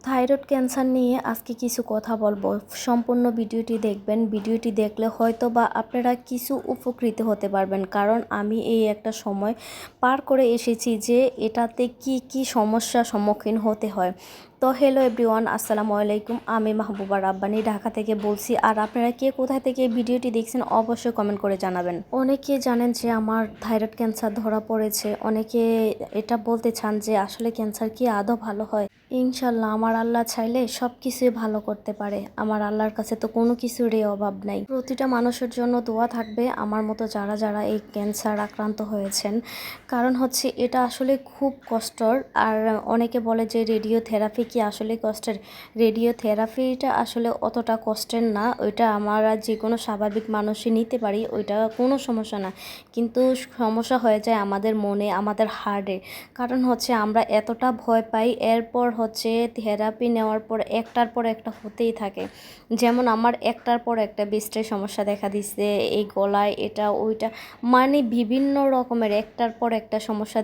Thyroid cancer নিয়ে আজকে কিছু কথা বলবো। সম্পূর্ণ ভিডিওটি দেখবেন। ভিডিওটি দেখলে হয়তো বা আপনারা কিছু উপকৃত হতে পারবেন, কারণ আমি এই একটা সময় পার করে এসেছি যে এটাতে কি সমস্যার সম্মুখীন হতে হয়। তো হ্যালো এভরিওয়ান, আসসালামু আলাইকুম। আমি মাহবুবা রাব্বানি ঢাকা থেকে বলছি। আর আপনারা কে কোথায় থেকে ভিডিওটি দেখছেন অবশ্যই কমেন্ট করে জানাবেন। অনেকে জানেন যে আমার থাইরয়েড ক্যান্সার ধরা পড়েছে। অনেকে এটা বলতে চান যে আসলে ক্যান্সার কি আদৌ ভালো হয়। ইনশাল্লাহ আমার আল্লাহ চাইলে সব কিছুই ভালো করতে পারে। আমার আল্লাহর কাছে তো কোনো কিছুরই অভাব নাই। প্রতিটা মানুষের জন্য দোয়া থাকবে, আমার মতো যারা যারা এই ক্যান্সার আক্রান্ত হয়েছেন। কারণ হচ্ছে এটা আসলে খুব কষ্টর। আর অনেকে বলে যে রেডিওথেরাপি কি আসলে কষ্টের। রেডিওথেরাপিটা আসলে অতটা কষ্টের না। ওইটা আমরা যে কোনো স্বাভাবিক মানুষই নিতে পারি, ওইটা কোনো সমস্যা না। কিন্তু সমস্যা হয়ে যায় আমাদের মনে, আমাদের হার্টে। কারণ হচ্ছে আমরা এতটা ভয় পাই, এরপর হচ্ছে থেরাপি নেওয়ার পর একটার পর একটা হতেই থাকে। যেমন আমার একটার পর একটা ব্রেস্টের সমস্যা দেখা দিচ্ছে, এই গলায় এটা ওইটা, মানে বিভিন্ন রকমের একটার পর একটা সমস্যা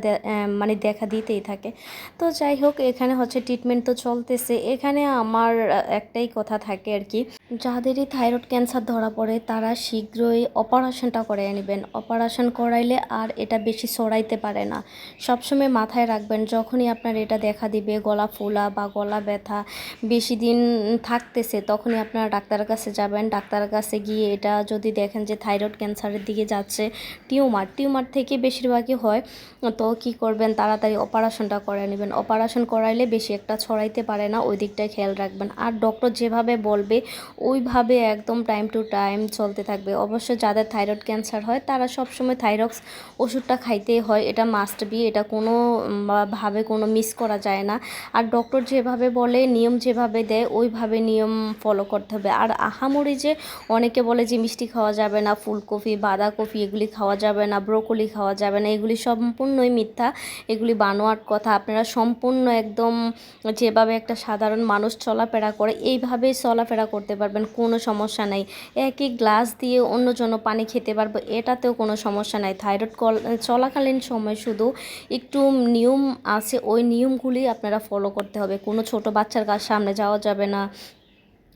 মানে দেখা দিতেই থাকে। তো যাই হোক, এখানে হচ্ছে ট্রিটমেন্ট তো চলতেছে। এখানে আমার একটাই কথা থাকে আর কি, যাদেরই থাইরয়েড ক্যান্সার ধরা পড়ে তারা শীঘ্রই অপারেশনটা করাই নেবেন। অপারেশন করাইলে আর এটা বেশি ছড়াইতে পারে না। সবসময় মাথায় রাখবেন, যখনই আপনার এটা দেখা দিবে গলা ফোলা বা গলা ব্যথা বেশি দিন থাকতেছে, তখনই আপনারা ডাক্তারের কাছে যাবেন। ডাক্তারের কাছে গিয়ে এটা যদি দেখেন যে থাইরয়েড ক্যান্সারের দিকে যাচ্ছে, টিউমার থেকে বেশিরভাগই হয়, তো কি করবেন, তাড়াতাড়ি অপারেশনটা করে নেবেন। অপারেশন করাইলে বেশি একটা ছড়াইতে পারে না, ওই দিকটায় খেয়াল রাখবেন। আর ডক্টর যেভাবে বলবে ওইভাবে একদম টাইম টু টাইম চলতে থাকবে। অবশ্য যাদের থাইরয়েড ক্যান্সার হয় তারা সবসময় থাইরক্স ওষুধটা খাইতেই হয়, এটা মাস্ট বি, এটা কোনো ভাবে কোনো মিস করা যায় না। আর ডক্টর যেভাবে বলে, নিয়ম যেভাবে দেয় ওইভাবে নিয়ম ফলো করতে হবে। আর আহামরি যে অনেকে বলে যে মিষ্টি খাওয়া যাবে না, ফুলকপি বাঁধাকপি এগুলি খাওয়া যাবে না, ব্রোকলি খাওয়া যাবে না, এগুলি সম্পূর্ণই মিথ্যা, এগুলি বানোয়াট কথা। আপনারা সম্পূর্ণ একদম যেভাবে একটা সাধারণ মানুষ চলাফেরা করে এইভাবেই চলাফেরা করতে পারবেন, কোনো সমস্যা নাই। একই গ্লাস দিয়ে অন্যজন পানি খেতে পারবো, এটাতেও কোনো সমস্যা নাই। থাইরয়েড চলাকালীন সময় শুধু একটু নিয়ম আছে, ওই নিয়মগুলি আপনারা ফলো করতে হবে। কোনো ছোট বাচ্চার কাছে সামনে যাওয়া যাবে না।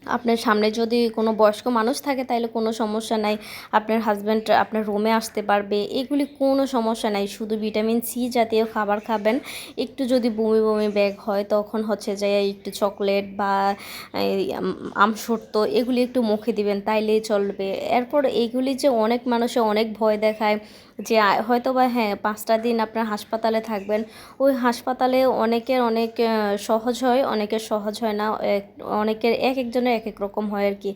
আপনার সামনে যদি কোনো বয়স্ক মানুষ থাকে তাহলে কোনো সমস্যা নাই, আপনার হাজব্যান্ড আপনার রুমে আসতে পারবে, এগুলি কোনো সমস্যা নাই। শুধু ভিটামিন সি জাতীয় খাবার খাবেন। একটু যদি বমি বমি ব্যাগ হয় তখন হচ্ছে যে একটু চকলেট বা আমসত্ত্ব এগুলি একটু মুখে দিবেন, তাইলেই চলবে। এরপর এইগুলি যে অনেক মানুষে অনেক ভয় দেখায় যে হয়তো বা হ্যাঁ 5টা দিন আপনার হাসপাতালে থাকবেন, ওই হাসপাতালে অনেকের অনেক সহজ হয়, অনেকের সহজ হয় না। অনেকের এক একজনের এক এক রকম হয় আর কি।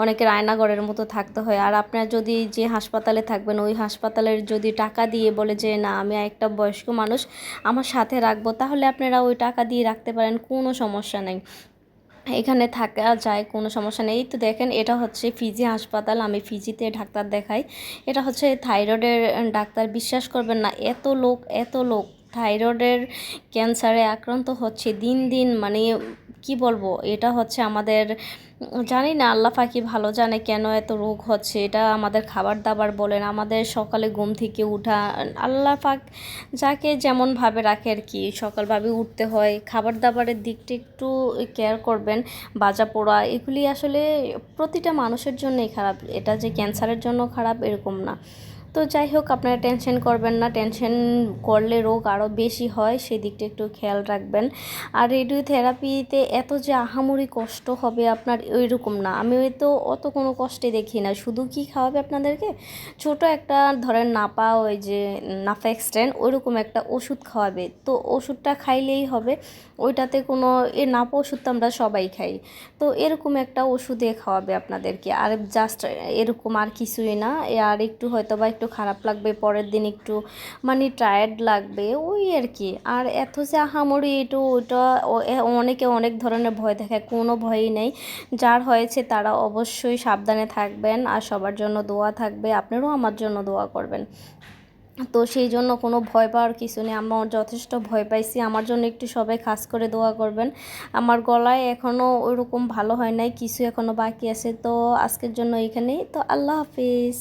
অনেকের আয়নাঘরের মতো থাকতে হয়। আর আপনার যদি যে হাসপাতালে থাকবেন ওই হাসপাতালের যদি টাকা দিয়ে বলে যে না আমি একটা বয়স্ক মানুষ আমার সাথে রাখবো, তাহলে আপনারা ওই টাকা দিয়ে রাখতে পারেন, কোনো সমস্যা নেই, এখানে থাকা যায়, কোনো সমস্যা নেই। তো দেখেন এটা হচ্ছে ফিজি হাসপাতাল, আমি ফিজিতে ডাক্তার দেখাই। এটা হচ্ছে থাইরয়েডের ডাক্তার। বিশ্বাস করবেন না, এত লোক থাইরয়েডের ক্যান্সারে আক্রান্ত হচ্ছে দিন দিন, মানে কি বলবো, এটা হচ্ছে আমাদের জানি না, আল্লাহ পাকি ভালো জানে কেন এত রোগ হচ্ছে। এটা আমাদের খাবার দাবার বলেন, আমাদের সকালে ঘুম থেকে উঠা, আল্লাহ পাক যাকে যেমনভাবে রাখে আর কি, সকালভাবে উঠতে হয়। খাবার দাবারের দিকটা একটু কেয়ার করবেন। বাজা পোড়া এগুলি আসলে প্রতিটা মানুষের জন্যই খারাপ, এটা যে ক্যান্সারের জন্য খারাপ এরকম না। তো যাই হোক, আপনারা টেনশন করবেন না, টেনশন করলে রোগ আরও বেশি হয়, সেদিকটা একটু খেয়াল রাখবেন। আর রেডিওথেরাপিতে এত যে আহামরি কষ্ট হবে আপনার ওইরকম না, আমি তো অত কোনো কষ্টে দেখি না। শুধু কি খাওয়াবে আপনাদেরকে, ছোট একটা ধরেন নাপা, ওই যে নাফা এক্সটেন্ড ওইরকম একটা ওষুধ খাওয়াবে, তো ওষুধটা খাইলেই হবে। ওইটাতে কোনো নাপা ওষুধ তো আমরা সবাই খাই, তো এরকম একটা ওষুধে খাওয়াবে আপনাদেরকে। আর জাস্ট এরকম, আর কিছুই না। আর একটু হয়তো বা একটু খারাপ লাগবে, পরের দিন একটু মানে টায়ার্ড লাগবে, ওই আর কি। আর এত যে আহামরি এটা ওইটা অনেকে অনেক ধরনের ভয় দেখায়, কোনো ভয়ই নেই। যার হয়েছে তারা অবশ্যই সাবধানে থাকবেন, আর সবার জন্য দোয়া থাকবে, আপনারাও আমার জন্য দোয়া করবেন। তো সেই জন্য কোনো ভয় পাওয়ার কিছু নেই, আমার যথেষ্ট ভয় পাইছি। আমার জন্য একটু সবাই খাস করে দোয়া করবেন। আমার গলায় এখনও ওইরকম ভালো হয় নাই, কিছু এখনও বাকি আছে। তো আজকের জন্য এখানেই, তো আল্লাহ হাফিজ।